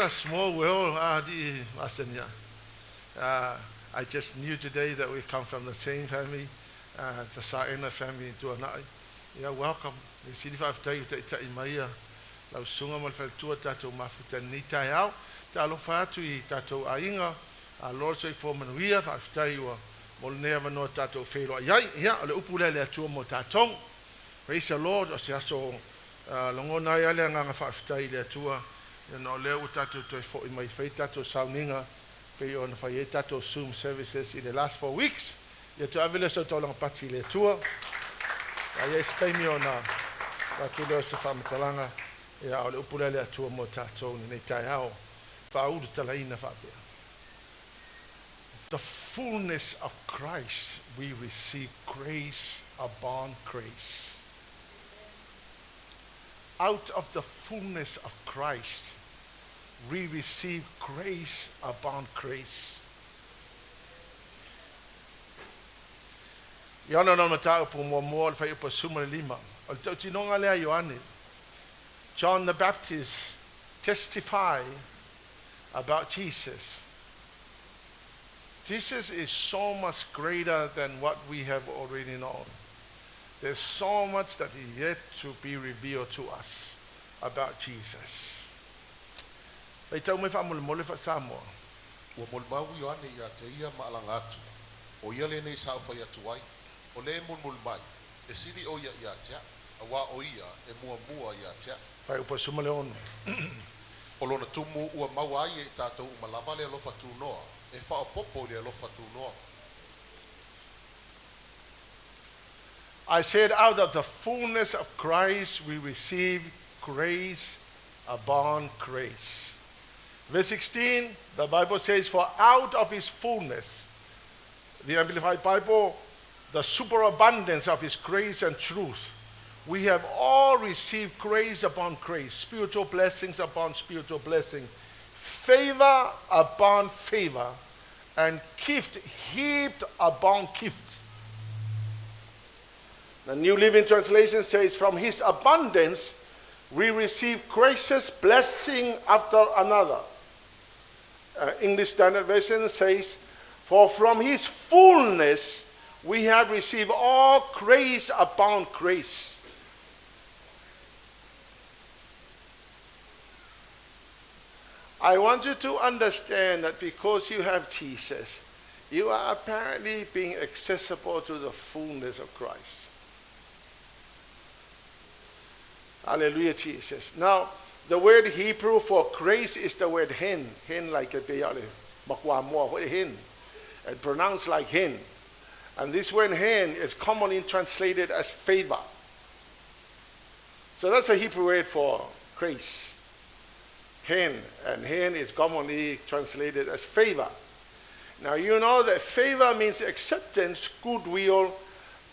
a small world. I just knew today that we come from the same family, the Samoan family. Yeah, welcome. We see the five days that it's in Maya. Lau sunga mal fel tua tatou mafuta ni tai au. Ta alo fatu I tatou ainga. A Lord say for manuia five days wa mol never know tatou felo. Ya ale upule le tua mo tatou. Praise the Lord. O se aso longo na ya le nga five days le tua. You know le tatou to for in my faith tatou sauninga. Pay on for tatou Zoom services in the last 4 weeks. Le tua avele so to long pati le tua. Ai stay me on tatou le se famatalanga. Ya ole upule le tua mo tatou ni tai au. Fa talaina fa pe. The fullness of Christ, we receive grace upon grace. Out of the fullness of Christ, we receive grace upon grace. Yana no matao po mo fa po suma lima. O tinonga le Ioane. John the Baptist testified about Jesus. Jesus is so much greater than what we have already known. There's so much that is yet to be revealed to us about Jesus. They tell me if I'm going to Samoa. O mulmau Ioane ia te ia maalangatu. O ia le nei sao fa ia tuai. O le mulmai. E sili o ia ia tia. Awa o ia e mua ia tia. Fai upa suma le ono. O lona tumu ua mau ai e tātou umalava le alofa tūnoa. E wha o popo le alofa tūnoa. I said, out of the fullness of Christ, we receive grace upon grace. Verse 16, the Bible says, for out of his fullness, the Amplified Bible, the superabundance of his grace and truth, we have all received grace upon grace, spiritual blessings upon spiritual blessing, favor upon favor, and gift heaped upon gift. The New Living Translation says, from his abundance, we receive gracious blessing after another. English Standard Version says, for from his fullness, we have received all grace upon grace. I want you to understand that because you have Jesus, you are apparently being accessible to the fullness of Christ. Hallelujah, Jesus. Now, the word Hebrew for grace is the word hen. Hen like a beyale. Bakwa hen. And pronounced like hen. And this word hen is commonly translated as favor. So that's a Hebrew word for grace. Hen. And hen is commonly translated as favor. Now you know that favor means acceptance, goodwill,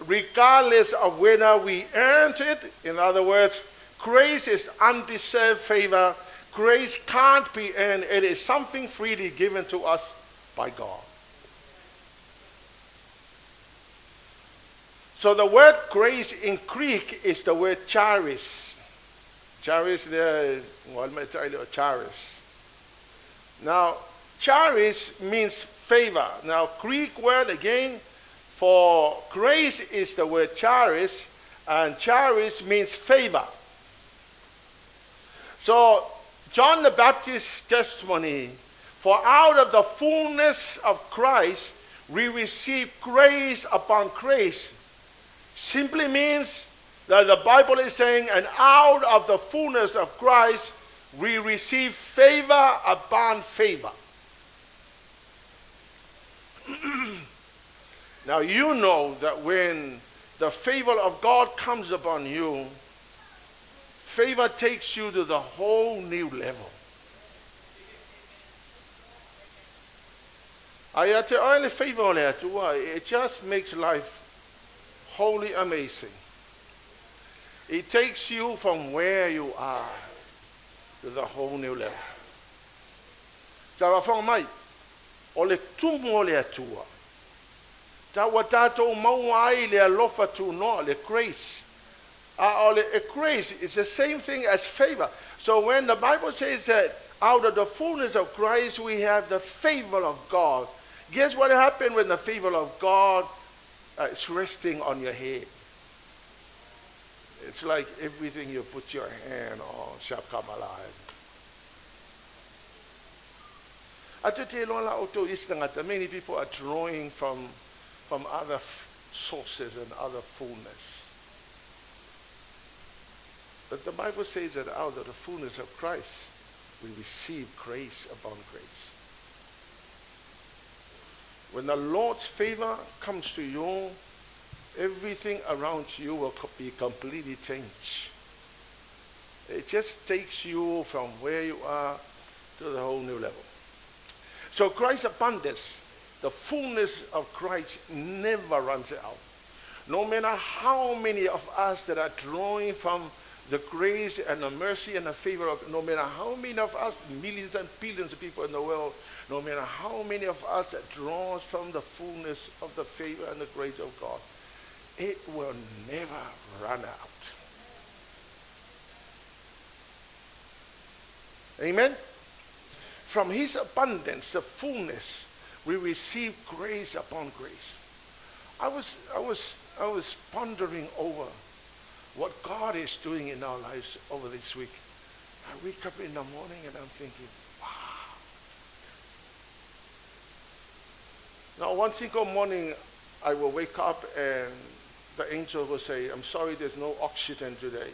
regardless of whether we earned it. In other words, grace is undeserved favor. Grace can't be earned. It is something freely given to us by God. So the word grace in Greek is the word charis. Charis there, charis. Now, charis means favor. Now, Greek word again for grace is the word charis, and charis means favor. So, John the Baptist's testimony, for out of the fullness of Christ, we receive grace upon grace, simply means that the Bible is saying, and out of the fullness of Christ, we receive favor upon favor. Now you know that when the favor of God comes upon you, favor takes you to the whole new level. It just makes life wholly amazing. It takes you from where you are to the whole new level. Sa mai o le tumo le atua. Ta watato mauai le alofa tu no le grace. A grace is the same thing as favor. So when the Bible says that out of the fullness of Christ, we have the favor of God. Guess what happened when the favor of God is resting on your head? It's like everything you put your hand on shall come alive. Many people are drawing from other sources and other fullness. But the Bible says that out of the fullness of Christ, we receive grace upon grace. When the Lord's favor comes to you, everything around you will be completely changed. It just takes you from where you are to the whole new level. So Christ's abundance, the fullness of Christ never runs out. No matter how many of us that are drawing from the grace and the mercy and the favor of, no matter how many of us, millions and billions of people in the world, no matter how many of us that draws from the fullness of the favor and the grace of God, it will never run out. Amen? From his abundance, the fullness, we receive grace upon grace. I was pondering over what God is doing in our lives over this week. I wake up in the morning and I'm thinking, wow. Now, one single morning, I will wake up and the angel will say, I'm sorry, there's no oxygen today.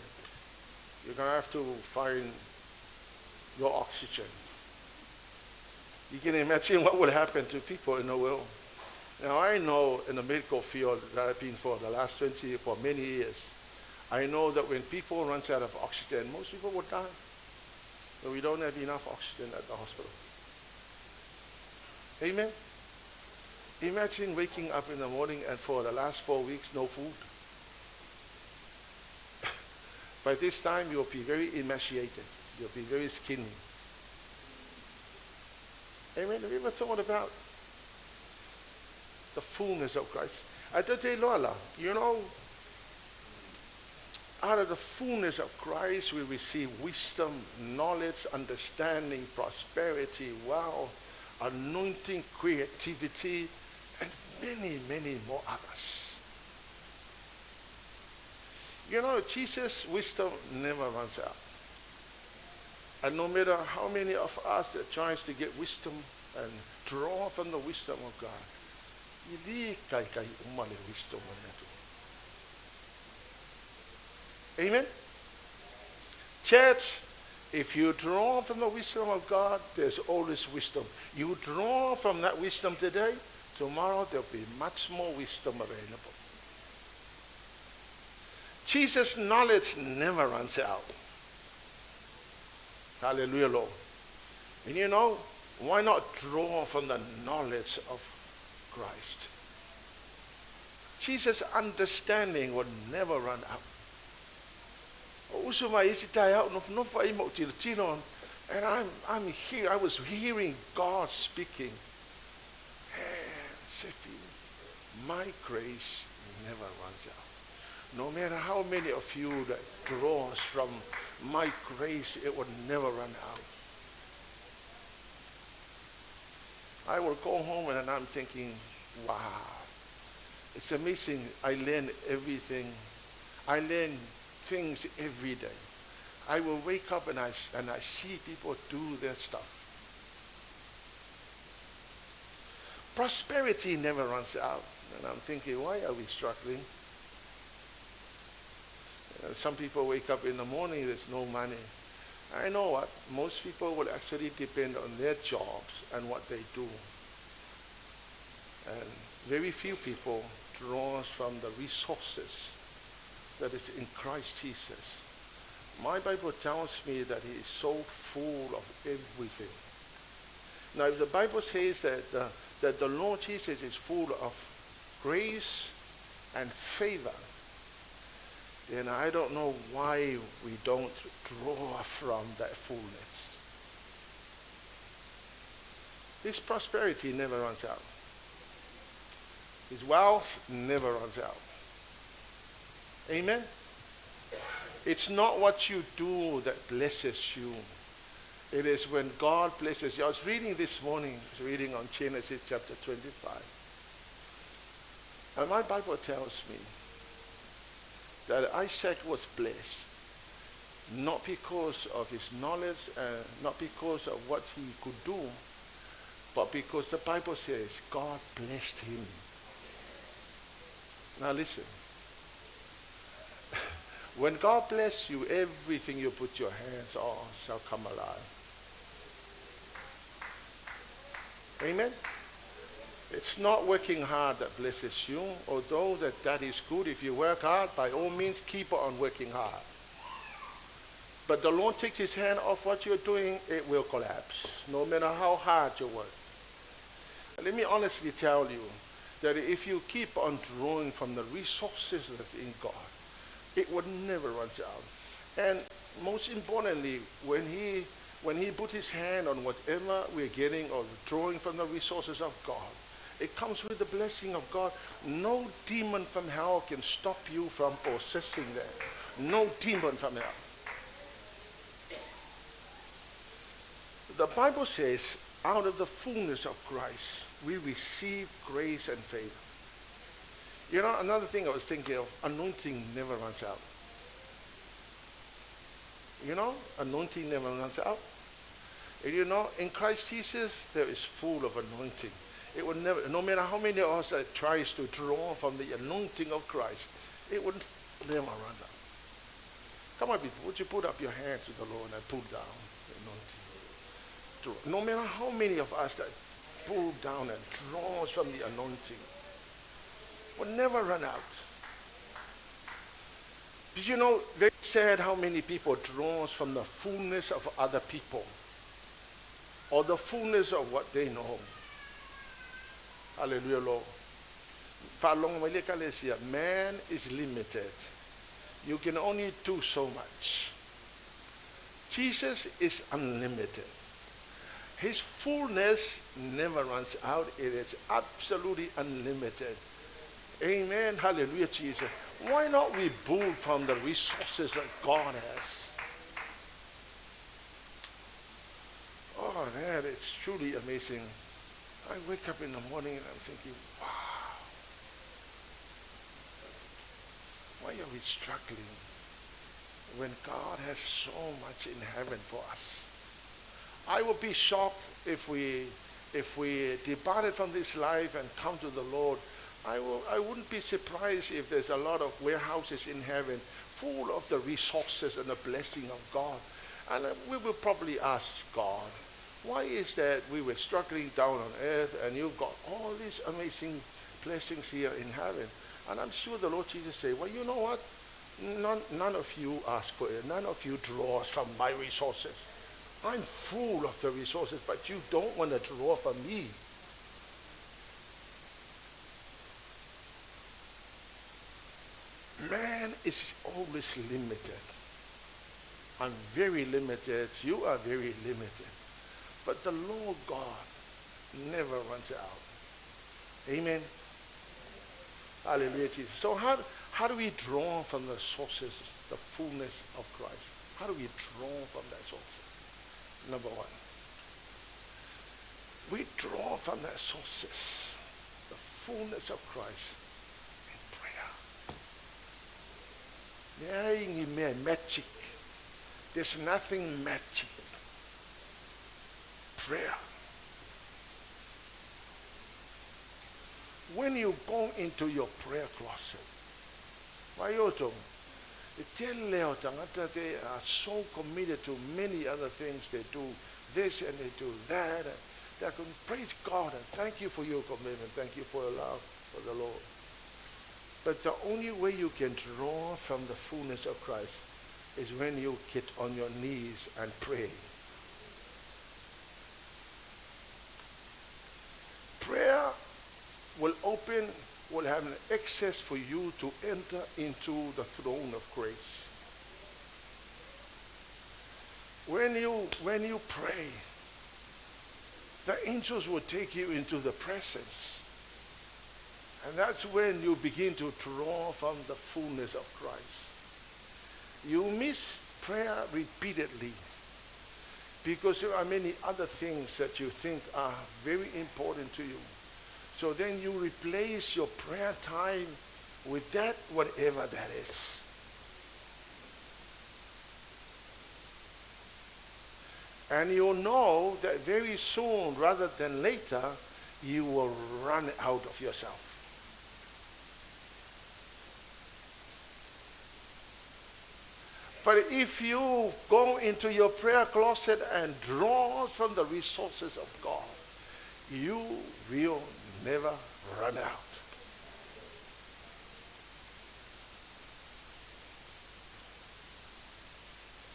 You're going to have to find your oxygen. You can imagine what will happen to people in the world. Now, I know in the medical field that I've been for the last for many years, I know that when people run out of oxygen, most people will die. But we don't have enough oxygen at the hospital. Amen? Imagine waking up in the morning and for the last 4 weeks, no food. By this time, you'll be very emaciated. You'll be very skinny. Amen? Have you ever thought about the fullness of Christ? I tell you, Lola, you know, out of the fullness of Christ, we receive wisdom, knowledge, understanding, prosperity, wealth, anointing, creativity, and many, many more others. You know, Jesus' wisdom never runs out. And no matter how many of us that tries to get wisdom and draw from the wisdom of God, wisdom. Amen? Church, if you draw from the wisdom of God, there's always wisdom. You draw from that wisdom today, tomorrow there'll be much more wisdom available. Jesus' knowledge never runs out. Hallelujah, Lord. And you know, why not draw from the knowledge of Christ? Jesus' understanding will never run out. And I'm here, I was hearing God speaking. And my grace never runs out. No matter how many of you that draws from my grace, it will never run out. I will go home and I'm thinking, wow, it's amazing. I learn everything. I learn things every day. I will wake up and I see people do their stuff. Prosperity never runs out. And I'm thinking, why are we struggling? Some people wake up in the morning, there's no money. I know what, most people will actually depend on their jobs and what they do. And very few people draws from the resources that is in Christ Jesus. My Bible tells me that he is so full of everything. Now, if the Bible says that the Lord Jesus is full of grace and favor, then I don't know why we don't draw from that fullness. His prosperity never runs out. His wealth never runs out. Amen? It's not what you do that blesses you. It is when God blesses you. I was reading this morning, reading on Genesis chapter 25. And my Bible tells me that Isaac was blessed, not because of his knowledge, not because of what he could do, but because the Bible says God blessed him. Now listen. When God bless you, everything you put your hands on shall come alive. Amen? It's not working hard that blesses you, although that is good. If you work hard, by all means, keep on working hard. But the Lord takes his hand off what you're doing, it will collapse, no matter how hard you work. Let me honestly tell you that if you keep on drawing from the resources that's in God, it would never run out. And most importantly, when he put his hand on whatever we're getting or drawing from the resources of God, it comes with the blessing of God. No demon from hell can stop you from possessing that. No demon from hell. The Bible says, out of the fullness of Christ, we receive grace and favor. You know, another thing I was thinking of, anointing never runs out. You know, anointing never runs out. And you know, in Christ Jesus, there is full of anointing. It will never, no matter how many of us that tries to draw from the anointing of Christ, it would never run out. Come on, people, would you put up your hand to the Lord and pull down the anointing? No matter how many of us that pull down and draws from the anointing, will never run out. But you know, very sad how many people draws from the fullness of other people or the fullness of what they know. Hallelujah, Lord. Man is limited. You can only do so much. Jesus is unlimited. His fullness never runs out. It is absolutely unlimited. Amen. Hallelujah, Jesus. Why not we build from the resources that God has? Oh, man, it's truly amazing. I wake up in the morning and I'm thinking, wow, why are we struggling when God has so much in heaven for us? I would be shocked if we departed from this life and come to the Lord. I wouldn't be surprised if there's a lot of warehouses in heaven full of the resources and the blessing of God. And we will probably ask God, why is that we were struggling down on earth and you've got all these amazing blessings here in heaven? And I'm sure the Lord Jesus say, well, you know what? None of you ask for it. None of you draws from my resources. I'm full of the resources, but you don't want to draw from me. Man is always limited. I'm very limited. You are very limited. But the Lord God never runs out. Amen. Hallelujah, Jesus. So how do we draw from the sources, the fullness of Christ? How do we draw from that source? Number one, we draw from that sources, the fullness of Christ, in prayer. Magic. There's nothing magic. Prayer. When you go into your prayer closet, they are so committed to many other things. They do this and they do that. And they can praise God and thank you for your commitment. Thank you for your love for the Lord. But the only way you can draw from the fullness of Christ is when you get on your knees and pray. Prayer will have an access for you to enter into the throne of grace. When you pray, the angels will take you into the presence. And that's when you begin to draw from the fullness of Christ. You miss prayer repeatedly. because there are many other things that you think are very important to you. So then you replace your prayer time with that, whatever that is. And you'll know that very soon, rather than later, you will run out of yourself. But if you go into your prayer closet and draw from the resources of God, you will never run out.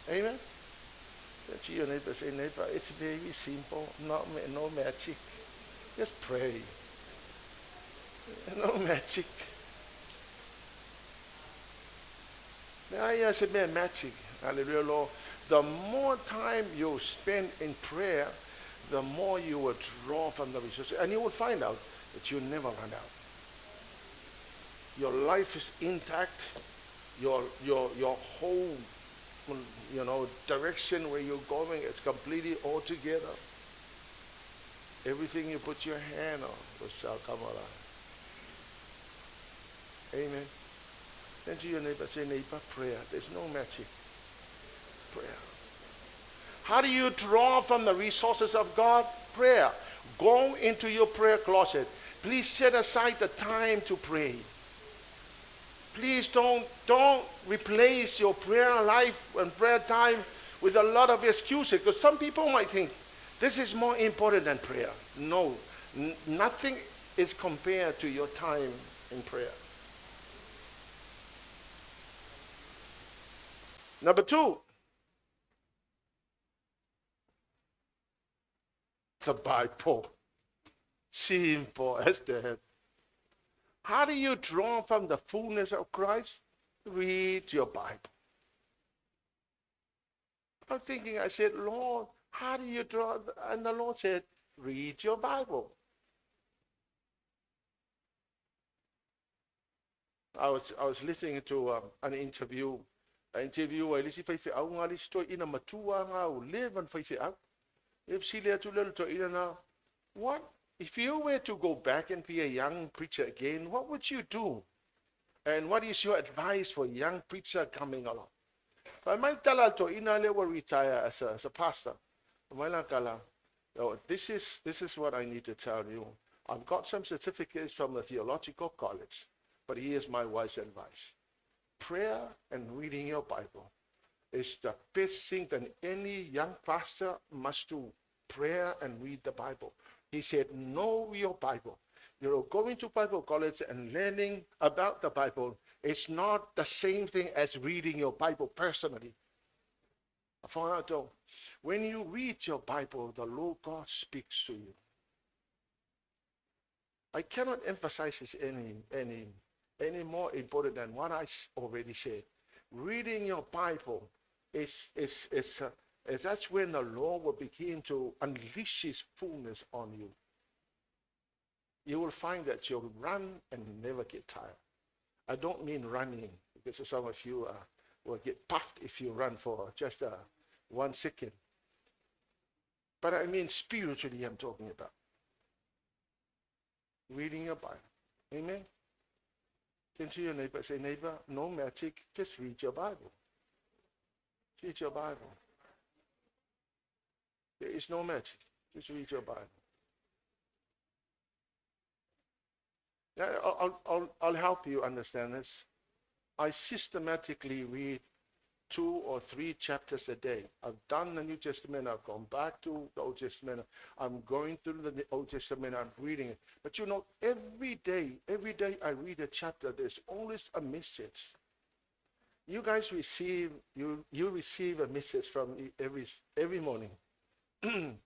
Amen? To your neighbor, say, neighbor, it's very simple, no magic. Just pray. No magic. I said, man, magic. Hallelujah, Lord. The more time you spend in prayer, the more you will draw from the resources. And you will find out that you never run out. Your life is intact. Your whole, direction where you're going is completely all together. Everything you put your hand on shall come alive. Amen. Then to your neighbor, say, neighbor, prayer. There's no magic. Prayer. How do you draw from the resources of God? Prayer. Go into your prayer closet. Please set aside the time to pray. Please don't replace your prayer life and prayer time with a lot of excuses, because some people might think this is more important than prayer. No, nothing is compared to your time in prayer. Number 2, the Bible. Simple as that. How do you draw from the fullness of Christ? Read your Bible. I'm thinking, I said, Lord, how do you draw? And the Lord said, read your Bible. I was listening to an interview. I listened to au ngali sto ina matua nga u levan fai au. If sila tu lelo to ina na, what if you were to go back and be a young preacher again? What would you do? And what is your advice for a young preacher coming along? I might tell to ina le will retire as a pastor. This is what I need to tell you. I've got some certificates from the theological college, but here's my wise advice. Prayer and reading your Bible is the best thing that any young pastor must do. Prayer and read the Bible. He said, know your Bible. Going to Bible college and learning about the Bible is not the same thing as reading your Bible personally. I found out though, when you read your Bible, the Lord God speaks to you. I cannot emphasize this any more important than what I already said. Reading your Bible is that's when the Lord will begin to unleash His fullness on you. You will find that you'll run and never get tired. I don't mean running, because some of you will get puffed if you run for just 1 second. But I mean spiritually, I'm talking about. Reading your Bible. Amen? Turn to your neighbor, say, neighbor, no magic, just read your Bible. Read your Bible. There is no magic. Just read your Bible. Now, I'll help you understand this. I systematically read 2 or 3 chapters a day. I've done the New Testament. I've gone back to the Old Testament. I'm going through the Old Testament. I'm reading it. But every day I read a chapter, there's always a message. You guys receive a message from me every morning. And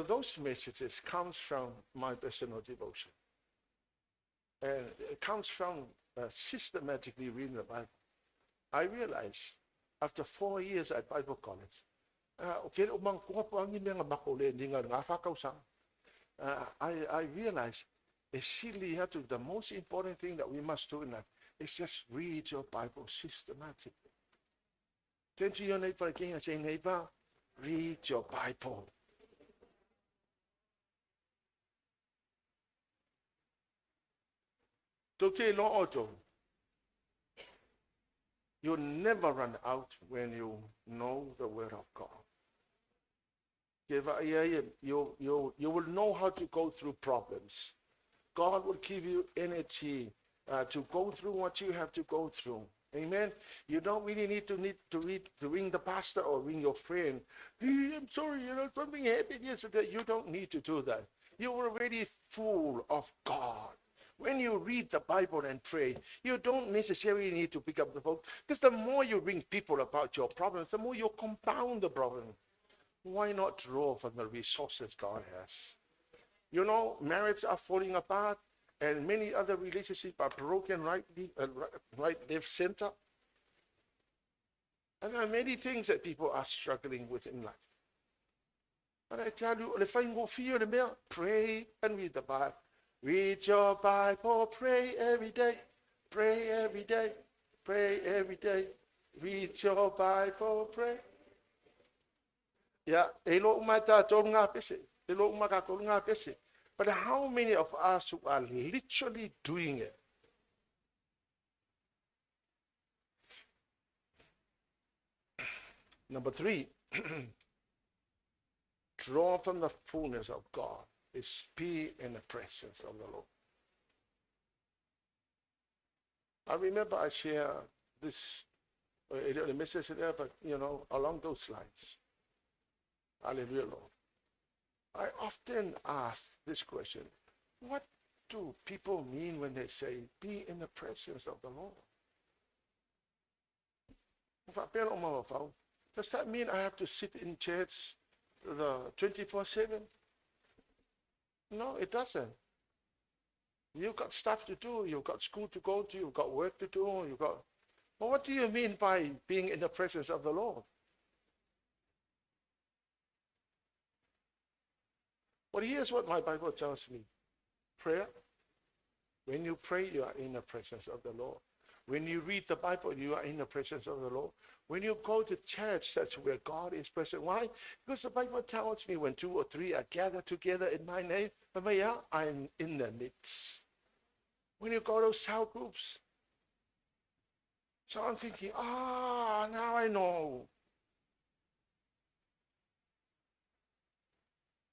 those messages comes from my personal devotion. And it comes from systematically reading the Bible. I realized after 4 years at Bible college, I realized the most important thing that we must do in life is just read your Bible systematically. Turn to your neighbor again and say, neighbor, Read your Bible. You'll never run out when you know the Word of God. You will know how to go through problems. God will give you energy to go through what you have to go through. Amen. You don't really need to ring the pastor or ring your friend. Hey, I'm sorry, something happened yesterday. You don't need to do that. You're already full of God. When you read the Bible and pray, you don't necessarily need to pick up the phone, because the more you ring people about your problems, the more you compound the problem. Why not draw from the resources God has? Marriages are falling apart, and many other relationships are broken right, left, center. And there are many things that people are struggling with in life. But I tell you, if I go feel the mail, pray and read the Bible. Read your Bible, pray every day. Pray every day. Pray every day. Read your Bible, pray. Yeah, but how many of us who are literally doing it? Number 3, draw from the fullness of God is be in the presence of the Lord. I remember I shared this, the message there, but along those lines. Hallelujah, Lord. I often ask this question: what do people mean when they say, be in the presence of the Lord? Does that mean I have to sit in church 24/7? No, it doesn't. You've got stuff to do, you've got school to go to, you've got work to do, Well, what do you mean by being in the presence of the Lord? Well, here's what my Bible tells me. Prayer. When you pray, you are in the presence of the Lord. When you read the Bible, you are in the presence of the Lord. When you go to church, that's where God is present. Why? Because the Bible tells me when 2 or 3 are gathered together in my name, I'm in the midst. When you go to cell groups, so I'm thinking, now I know.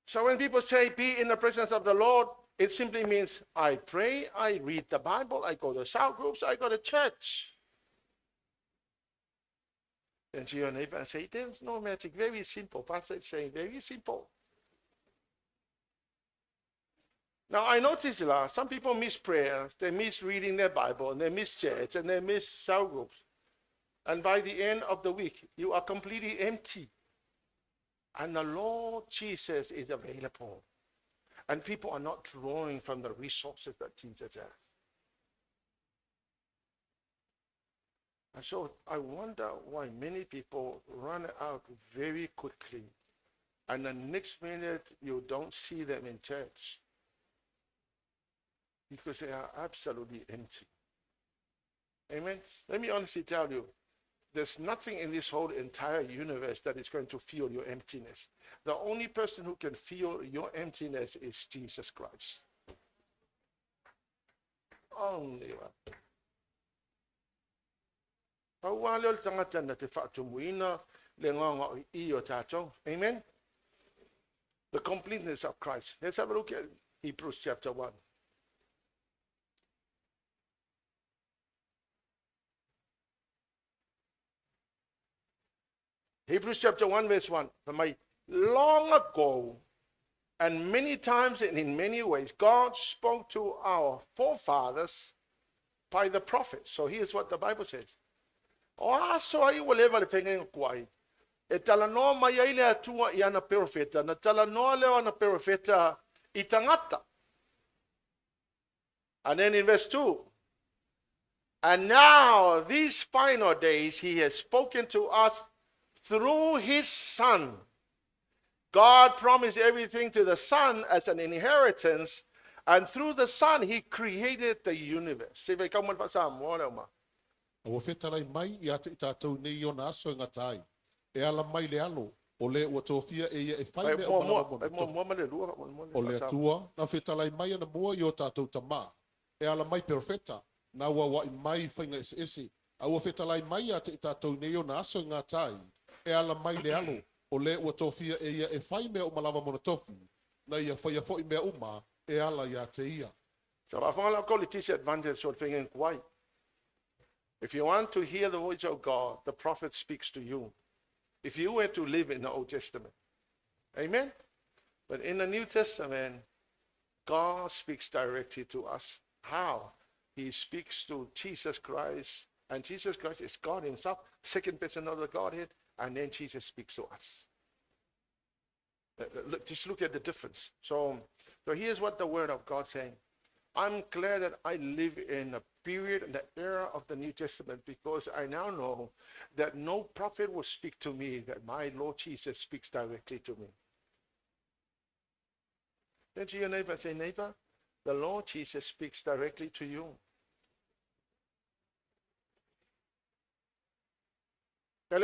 So when people say be in the presence of the Lord, it simply means I pray, I read the Bible, I go to cell groups, I go to church. Then to your neighbor and say, there's no magic, very simple. Pastor is saying, very simple. Now I notice some people miss prayers, they miss reading their Bible, and they miss church, and they miss cell groups. And by the end of the week, you are completely empty. And the Lord Jesus is available. And people are not drawing from the resources that Jesus has. And so I wonder why many people run out very quickly. And the next minute, you don't see them in church. Because they are absolutely empty. Amen? Let me honestly tell you, there's nothing in this whole entire universe that is going to fill your emptiness. The only person who can fill your emptiness is Jesus Christ. Only one. Amen? The completeness of Christ. Let's have a look at Hebrews chapter 1. Hebrews chapter 1 verse 1. Long ago, and many times and in many ways, God spoke to our forefathers by the prophets. So here's what the Bible says. So I will ever kwai. E tala no mai ai le atua I ana profeta, na tala no leo ana profeta itangata. And then in verse 2, and now these final days he has spoken to us through his Son. God promised everything to the Son as an inheritance, and through the Son he created the universe. Ua whetalai mai I ata I tātou nei o na aso e ngatai. E ala mai le alo, O le ua tofia e ia e Pai whai mea o mo malama mo, mona pai mo tofu. mo male lua, mo le O le pasam. atua, na whetalai mai ana mua i o tātou tamā. E ala mai perfecta, na ua wai mai whainga ese. A ua whetalai mai a te i tātou nei o na aso i ngā tai. E ala mai le alo, o le ua tofia e ia e whai mea o malama mona tofu. Na ia whai a fo i mea uma, e ala ia te ia. So I found out quality advantage of thinking why. If you want to hear the voice of God, the prophet speaks to you. If you were to live in the Old Testament. Amen? But in the New Testament, God speaks directly to us. How? He speaks to Jesus Christ, and Jesus Christ is God himself, second person of the Godhead, and then Jesus speaks to us. Just look at the difference. So here's what the Word of God is saying. I'm glad that I live in a period, in the era of the New Testament, because I now know that no prophet will speak to me, that my Lord Jesus speaks directly to me. Then to your neighbor, say, neighbor, the Lord Jesus speaks directly to you. A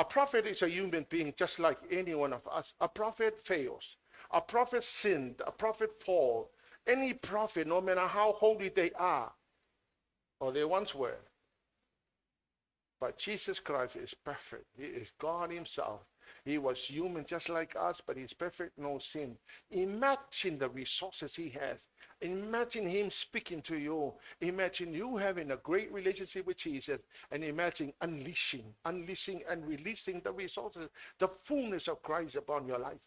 prophet is a human being just like any one of us. A prophet fails. A prophet sinned. A prophet falls. Any prophet, no matter how holy they are, or they once were, but Jesus Christ is perfect. He is God himself. He was human just like us, but he's perfect, no sin. Imagine the resources he has. Imagine him speaking to you. Imagine you having a great relationship with Jesus. And imagine unleashing and releasing the resources, the fullness of Christ upon your life.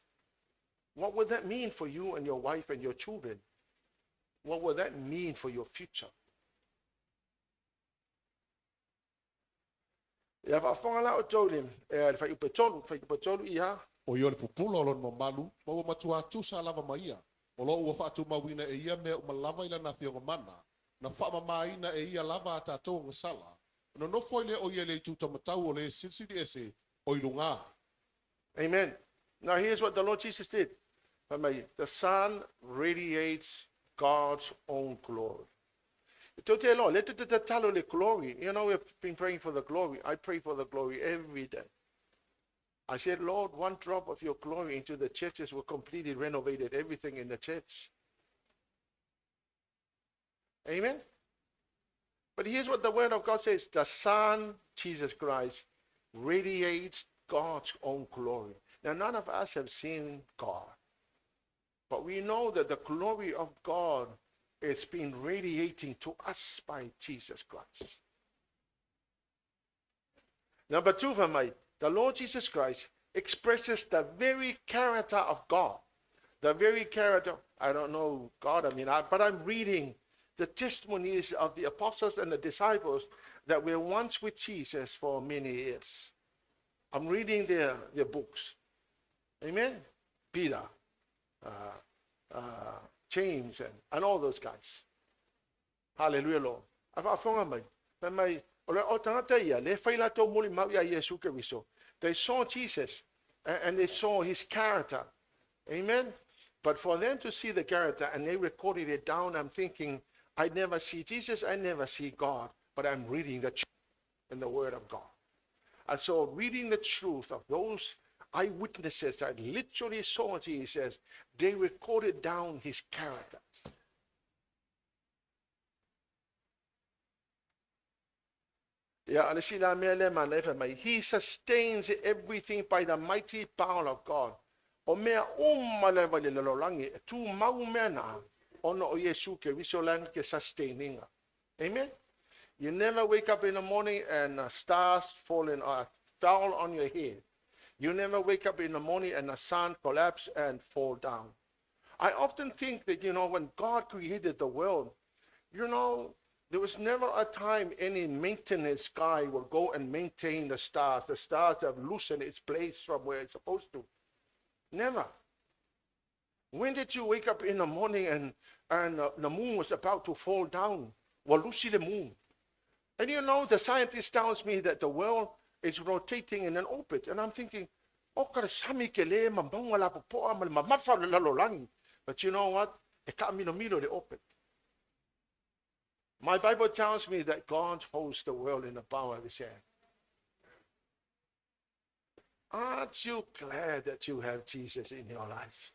What would that mean for you and your wife and your children? What would that mean for your future? Ia whawhangala o tōlim, whai upetolu iha. O iole pupula o lona mamalu, ma ua matua tusa lava mai ia. O lo ua whaatu mawina e ia mea uma lava ila na whionga mana, na whaamamaina e ia lava a tātou ngasala. No nofo ile o ia le tu tamatau o le silsili ese o ilunga. Amen. Now here's what the Lord Jesus did. The sun radiates God's own glory. Let it tell the glory. You know, we've been praying for the glory. I pray for the glory every day. I said, Lord, one drop of your glory into the churches will completely renovate everything in the church. Amen? But here's what the Word of God says. The Son, Jesus Christ, radiates God's own glory. Now, none of us have seen God. But we know that the glory of God is being radiating to us by Jesus Christ. Number two, the Lord Jesus Christ expresses the very character of God. The very character, I don't know God, but I'm reading the testimonies of the apostles and the disciples that were once with Jesus for many years. I'm reading their books. Amen? Peter, James, and all those guys. Hallelujah, Lord. They saw Jesus and they saw his character. Amen? But for them to see the character and they recorded it down, I'm thinking, I never see Jesus, I never see God, but I'm reading the truth in the Word of God. And so reading the truth of those eyewitnesses that literally saw Jesus, they recorded down his characters. He sustains everything by the mighty power of God. Amen. You never wake up in the morning and stars fall on your head. You never wake up in the morning and the sun collapse and fall down. I often think that, when God created the world, there was never a time any maintenance guy will go and maintain the stars. The stars have loosened its place from where it's supposed to. Never. When did you wake up in the morning and the moon was about to fall down? Well, you see the moon. And the scientist tells me that the world is rotating in an orbit. And I'm thinking, but you know what? The orbit. My Bible tells me that God holds the world in the palm of his hand. Aren't you glad that you have Jesus in your life?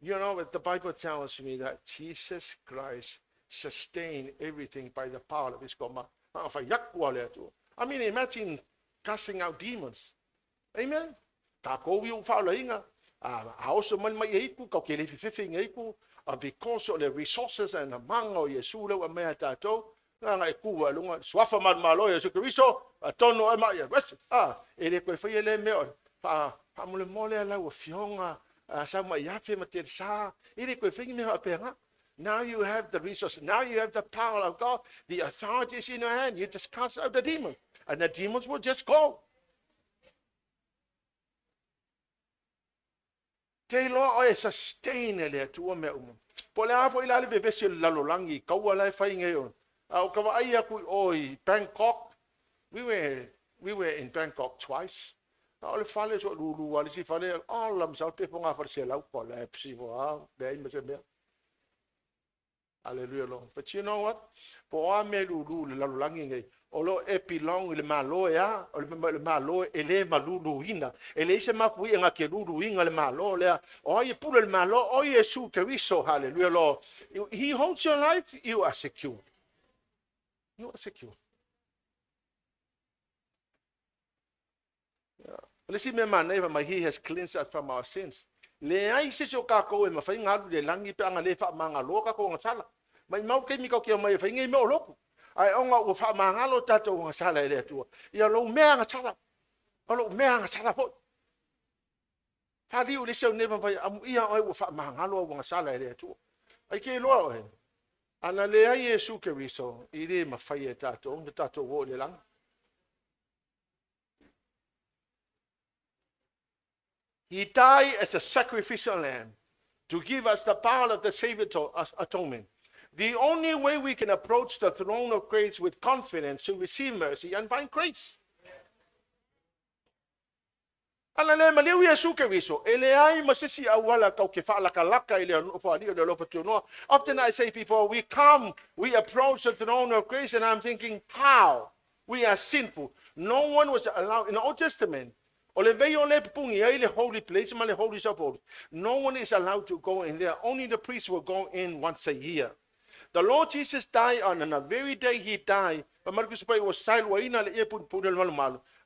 You know what the Bible tells me, that Jesus Christ sustained everything by the power of his command. I mean, imagine casting out demons. Amen. Because of the resources and the mango Yesu le wa mea tatou, ngai kua lunga swafa man malo Yesu Kristo, tono e mai wes. Ele koe fai ele me fa mole mole la wa fionga sa mai yafe matel sa. Ele koe fai me apenga. Now you have the resources. Now you have the power of God. The authority is in your hand. You just cast out the demon, and the demons will just go. Te loa o e sustain ele tua me umu. Po le afo ilale bebesi lalolangi, kaua lai fai ngeo. Au kawa ai aku oi Bangkok. We were in Bangkok twice. Na ole fale so lulu wale si fale alam sa te ponga for se lau po le psi wa dei me se me. Hallelujah Lord. But you know what? Po a me lulu le lalolangi ngai. Olo epilong le malo ya, le malo ele malulu ina. Ele se mapui nga ke lulu ina le malo le. O ye pula le malo, o Yesu Kristo, hallelujah Lord. He holds your life, you are secure. You are secure. Listen me man, never he has cleansed us from our sins. Le ai se so ka ko e mafai ngalu le langi pe anga le fa manga loka ko ngasala. Mai mau ke mi ko ke mai fa ngai me oloko. Ai onga o fa mangalo tato nga sala ele tu. Ia lo mea nga sala. Lo mea nga sala po. Fadi u le se neva vai amu ia o fa mangalo nga sala ele tu. Ai ke lo e. Ana le ai Yesu Kristo i le mafai e tato, o tato wo le lang. He died as a sacrificial lamb to give us the power of the Savior atonement. The only way we can approach the throne of grace with confidence to receive mercy and find grace. Alale maliu Yesu Kristo. Ele ai masisi awala kau ke fala kalaka ele fa ali ele lopato no. Often I say people, we come, we approach the throne of grace, and I'm thinking, how? We are sinful. No one was allowed in the Old Testament. Ole veo le pungi ai le holy place, ma le holy support. No one is allowed to go in there. Only the priest will go in once a year. The Lord Jesus died on the very day he died.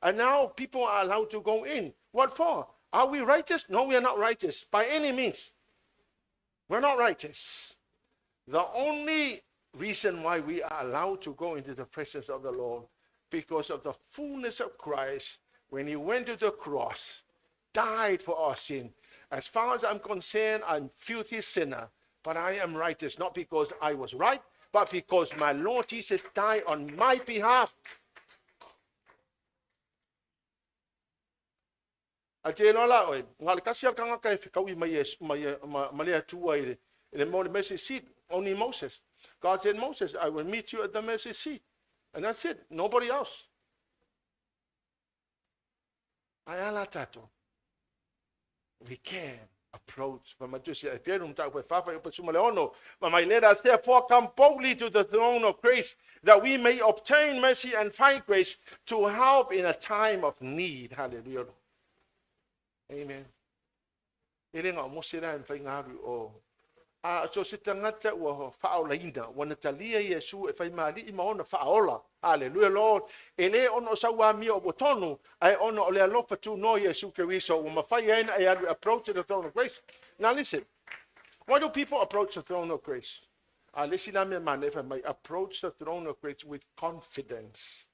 And now people are allowed to go in. What for? Are we righteous? No, we are not righteous. By any means. We're not righteous. The only reason why we are allowed to go into the presence of the Lord, because of the fullness of Christ, when he went to the cross, died for our sin. As far as I'm concerned, I'm filthy sinner. But I am righteous, not because I was right, but because my Lord Jesus died on my behalf. Ate lola oi, ngal kasi kanga kai fikawi mai tua ile. Ile mo mercy seat, only Moses. God said, Moses, I will meet you at the mercy seat. And that's it, nobody else. Ayala tato. We can approach. Let us therefore come boldly to the throne of grace, that we may obtain mercy and find grace to help in a time of need. Hallelujah. Amen. So si tangata wa fa'aulaina wana talia Yesu e fai mali I maona fa'aola. Hallelujah Lord. Ele ono sawa mi o botono ai ono ole alofa tu no Yesu Kristo o mafai ina ai approach the throne of grace. Now listen. Why do people approach the throne of grace? Listen na me man if I may approach the throne of grace with confidence.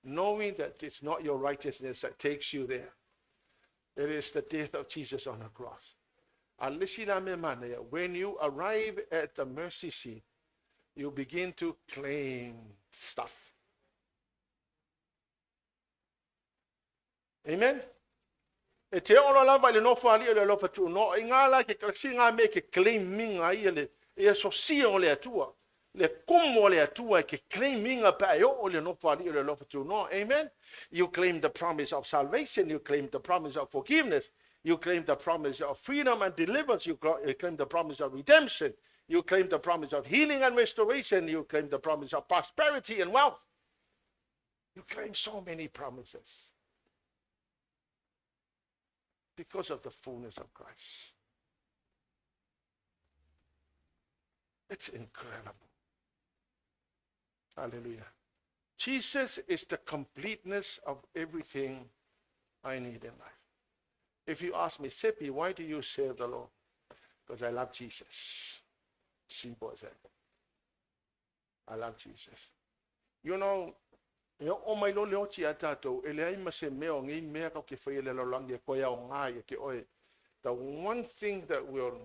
Knowing that it's not your righteousness that takes you there. It is the death of Jesus on the cross. When you arrive at the mercy seat, you begin to claim stuff. Amen? E te ora lava le no fali le lo patu no ingala ke singa me ke claiming ai le e so si o le atua le como le atua ke claiming a pa yo le no fali le lo patu no. Amen? You claim the promise of salvation, you claim the promise of forgiveness. You claim the promise of freedom and deliverance. You claim the promise of redemption. You claim the promise of healing and restoration. You claim the promise of prosperity and wealth. You claim so many promises because of the fullness of Christ. It's incredible. Hallelujah. Jesus is the completeness of everything I need in life. If you ask me, Sepi, why do you serve the Lord? Because I love Jesus. Simple as that. I love Jesus. You know, o mai lo leo ti atato ele ai mase meo ngi mea ka ke fai le lo langi ko ya o ngai ke oi. The one thing that will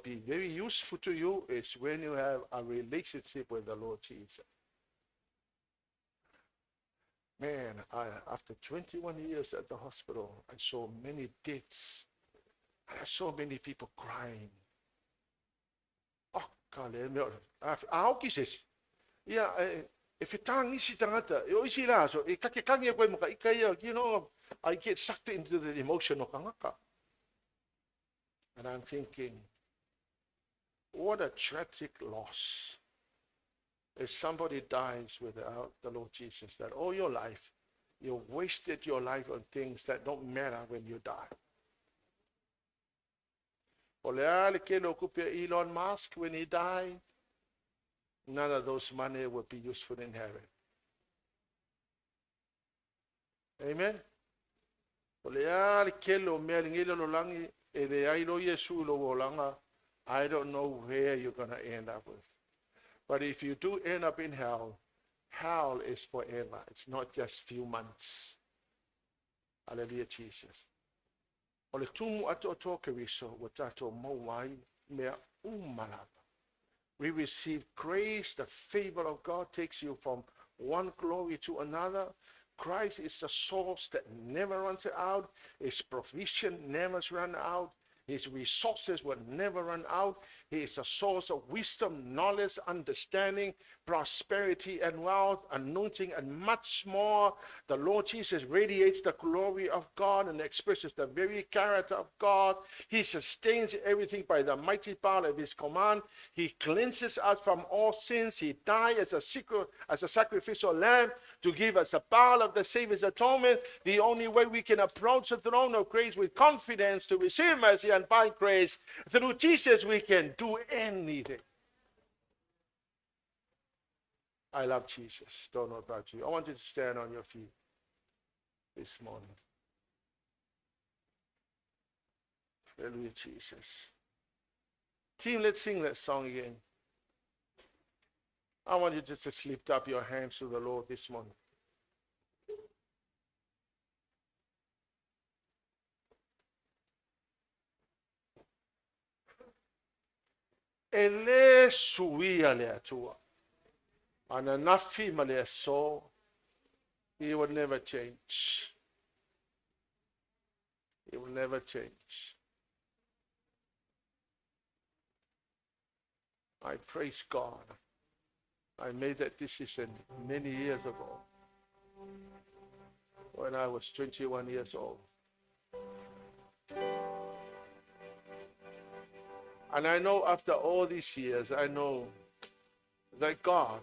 be very useful to you is when you have a relationship with the Lord Jesus. Man, after 21 years at the hospital, I saw many deaths. I saw many people crying. Oh, kale me. How kises? Yeah, if you tang isi tangata, you isi la so e kake kangi ko mo ka ikaya, you know, I get sucked into the emotion of kangaka. And I'm thinking, what a tragic loss if somebody dies without the Lord Jesus, that all your life, you wasted your life on things that don't matter when you die. Elon Musk, when he died, none of those money would be useful in heaven. Amen? I don't know where you're going to end up with. But if you do end up in hell, hell is forever. It's not just few months. Hallelujah, Jesus. We receive grace. The favor of God takes you from one glory to another. Christ is the source that never runs out. His provision never runs out. His resources will never run out. He is a source of wisdom, knowledge, understanding, prosperity, and wealth, anointing, and much more. The Lord Jesus radiates the glory of God and expresses the very character of God. He sustains everything by the mighty power of his command. He cleanses us from all sins. He died as a sacrificial lamb to give us the power of the Savior's atonement. The only way we can approach the throne of grace with confidence to receive mercy and find grace, through Jesus we can do anything. I love Jesus. Don't know about you. I want you to stand on your feet this morning. Hallelujah, Jesus. Team, let's sing that song again. I want you just to lift up your hands to the Lord this morning. Ele suia le atua. Ana nafi male so. He will never change. He will never change. I praise God. I made that decision many years ago when I was 21 years old. And I know after all these years, I know that God,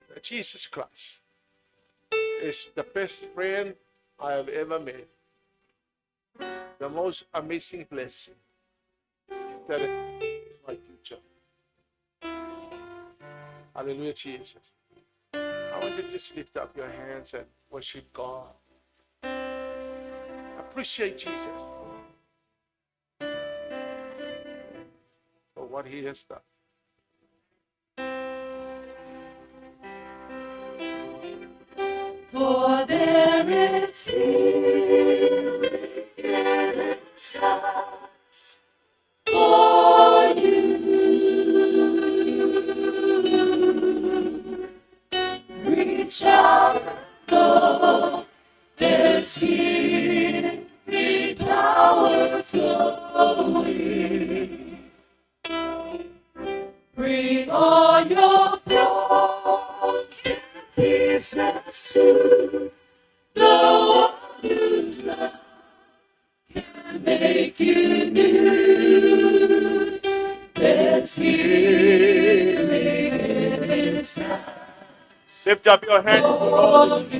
that Jesus Christ, is the best friend I have ever made. The most amazing blessing that is my future. Hallelujah, Jesus. I want you to just lift up your hands and worship God. Appreciate Jesus for what he has done. For there is healing inside for you. Reach out, Lord, there's healing power flowing. Bring all your broken pieces to the one whose love can make you new. There's healing inside Lift up your hands to the Lord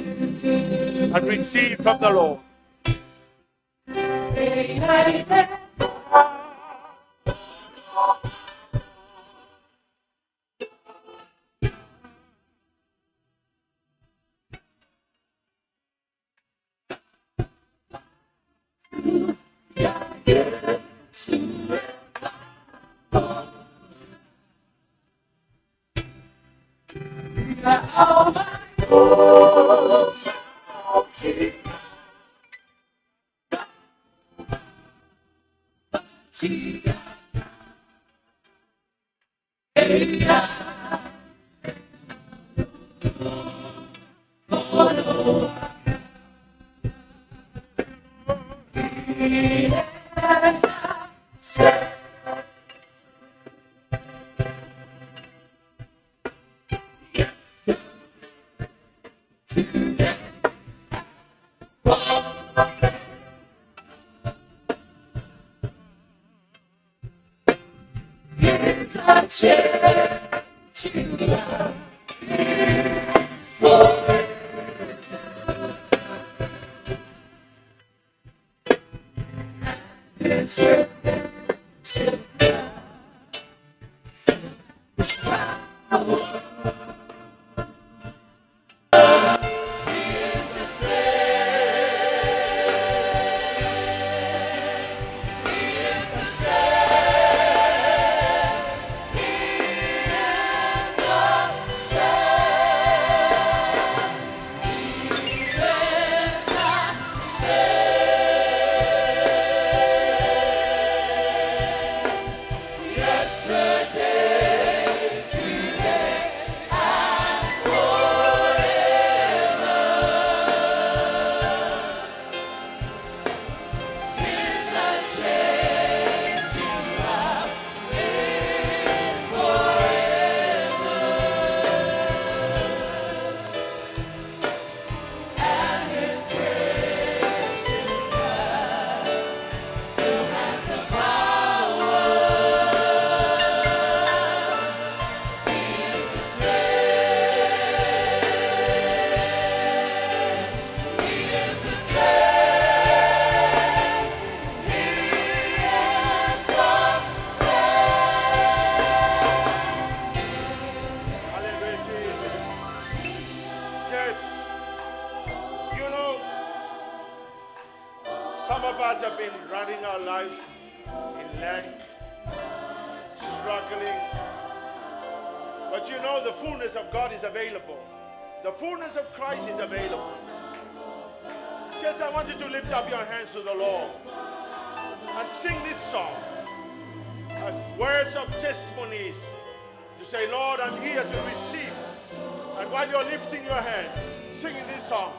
and receive from the Lord. Some of us have been running our lives in lack, struggling. But you know the fullness of God is available. The fullness of Christ is available. Church, I want you to lift up your hands to the Lord and sing this song as words of testimonies to say, Lord, I'm here to receive. And while you're lifting your hand, singing this song,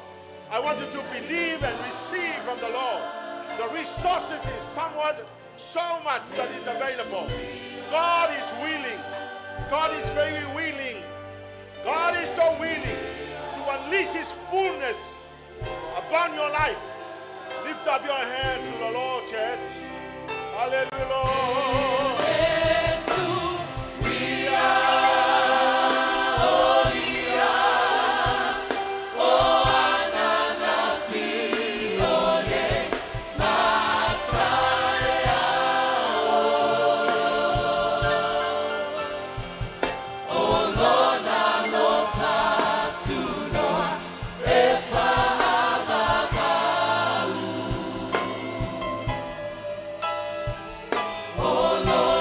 I want you to believe and receive from the Lord. The resources is somewhat, so much that is available. God is willing. God is very willing. God is so willing to unleash His fullness upon your life. Lift up your hands to the Lord, church. Hallelujah, Lord. Oh Lord.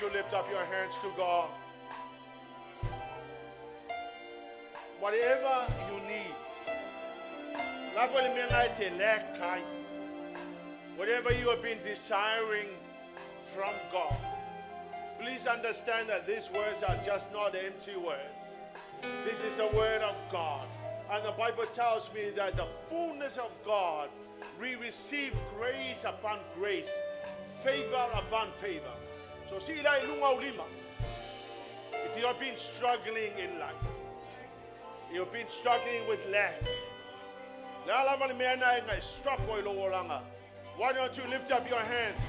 to lift up your hands to God. Whatever you need. Whatever you have been desiring from God. Please understand that these words are just not empty words. This is the word of God. And the Bible tells me that the fullness of God, we receive grace upon grace, favor upon favor. So if you have been struggling in life, you've been struggling with lack, why don't you lift up your hands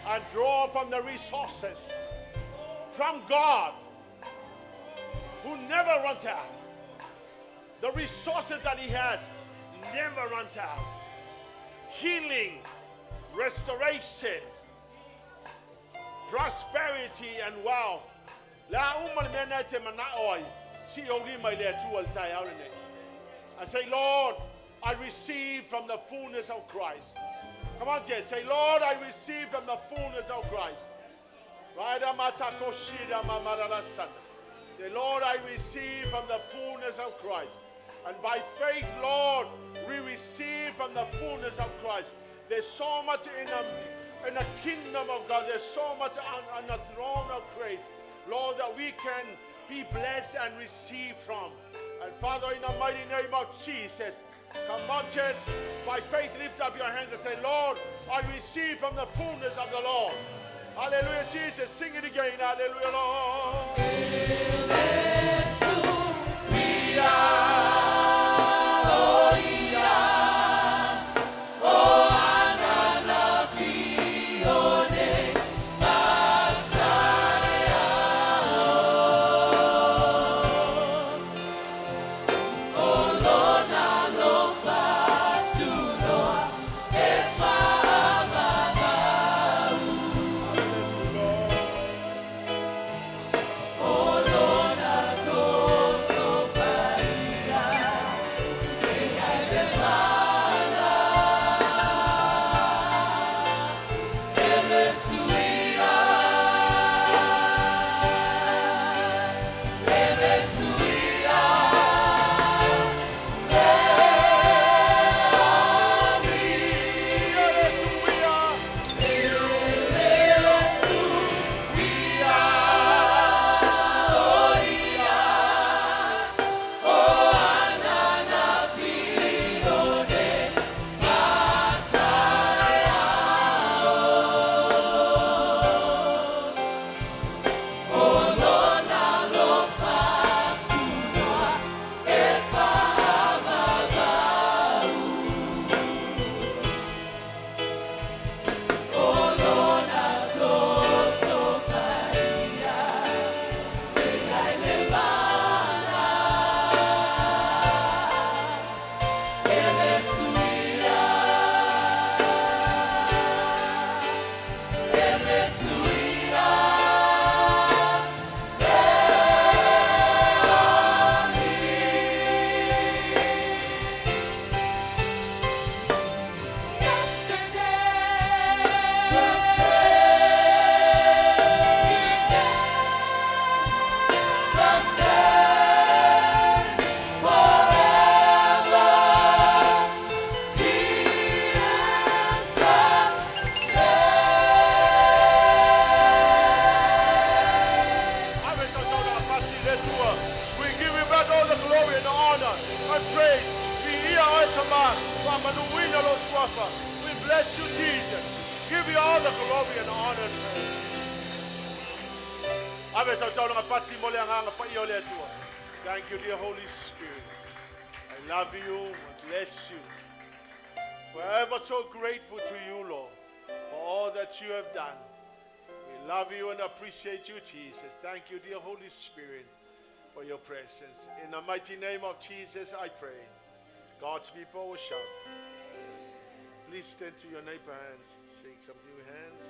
and draw from the resources from God, who never runs out. The resources that He has never runs out. Healing, restoration, prosperity, and wealth. I say, Lord, I receive from the fullness of Christ. Come on, Jay. Say, Lord, I receive from the fullness of Christ. The Lord, I receive from the fullness of Christ. And by faith, Lord, we receive from the fullness of Christ. There's so much in the kingdom of God. There's so much on the throne of grace, Lord, that we can be blessed and receive from. And Father, in the mighty name of Jesus, come on, church, by faith, lift up your hands and say, Lord, I receive from the fullness of the Lord. Hallelujah, Jesus. Sing it again. Hallelujah, Lord. We bless you, Jesus. Give you all the glory and honor. Thank you, dear Holy Spirit. I love you and bless you. Forever so grateful to you, Lord, for all that you have done. We love you and appreciate you, Jesus. Thank you, dear Holy Spirit, for your presence. In the mighty name of Jesus, I pray. God's people will shout. Please stand to your neighbor hands. Shake some of your hands.